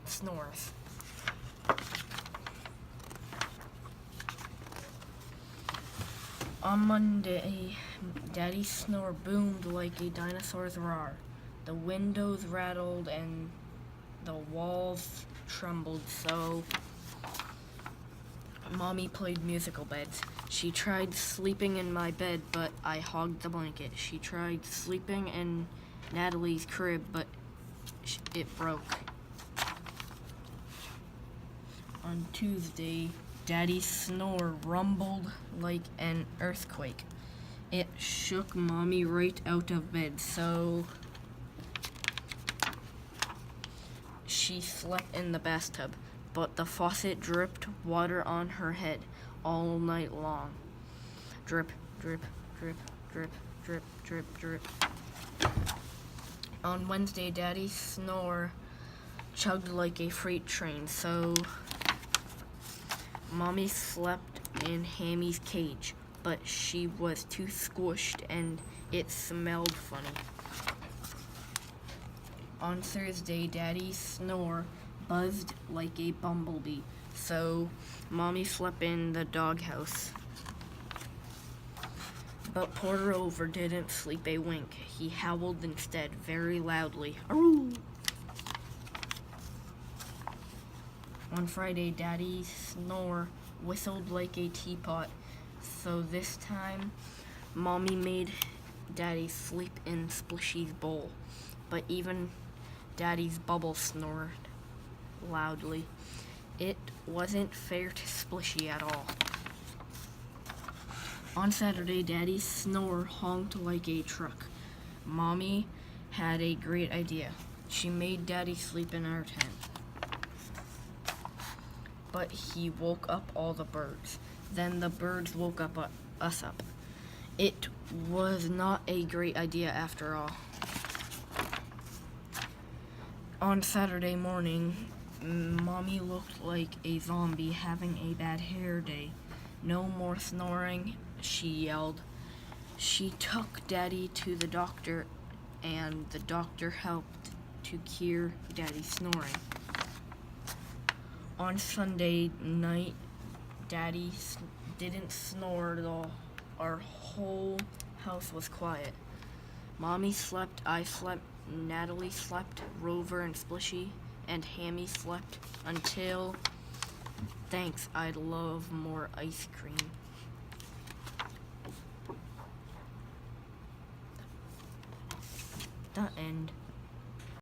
Snores. On Monday, Daddy's snore boomed like a dinosaur's roar. The windows rattled and the walls trembled, so Mommy played musical beds. She tried sleeping in my bed, but I hogged the blanket. She tried sleeping in Natalie's crib, but it broke. On Tuesday, Daddy's snore rumbled like an earthquake. It shook Mommy right out of bed, so she slept in the bathtub, but the faucet dripped water on her head all night long. Drip, drip, drip, drip, drip, drip, drip. On Wednesday, Daddy's snore chugged like a freight train, so Mommy slept in Hammy's cage, but she was too squished and it smelled funny. On Thursday, Daddy's snore buzzed like a bumblebee, so Mommy slept in the doghouse. But poor Rover didn't sleep a wink. He howled instead, very loudly. Aroo! On Friday, Daddy's snore whistled like a teapot, so this time, Mommy made Daddy sleep in Splishy's bowl. But even Daddy's bubble snored loudly. It wasn't fair to Splishy at all. On Saturday, Daddy's snore honked like a truck. Mommy had a great idea. She made Daddy sleep in our tent. But he woke up all the birds. Then the birds woke up us up. It was not a great idea after all. On Saturday morning, Mommy looked like a zombie having a bad hair day. No more snoring, she yelled. She took Daddy to the doctor, and the doctor helped to cure Daddy's snoring. On Sunday night, Daddy didn't snore at all. Our whole house was quiet. Mommy slept, I slept, Natalie slept, Rover and Splishy, and Hammy slept until, thanks, I'd love more ice cream. The end.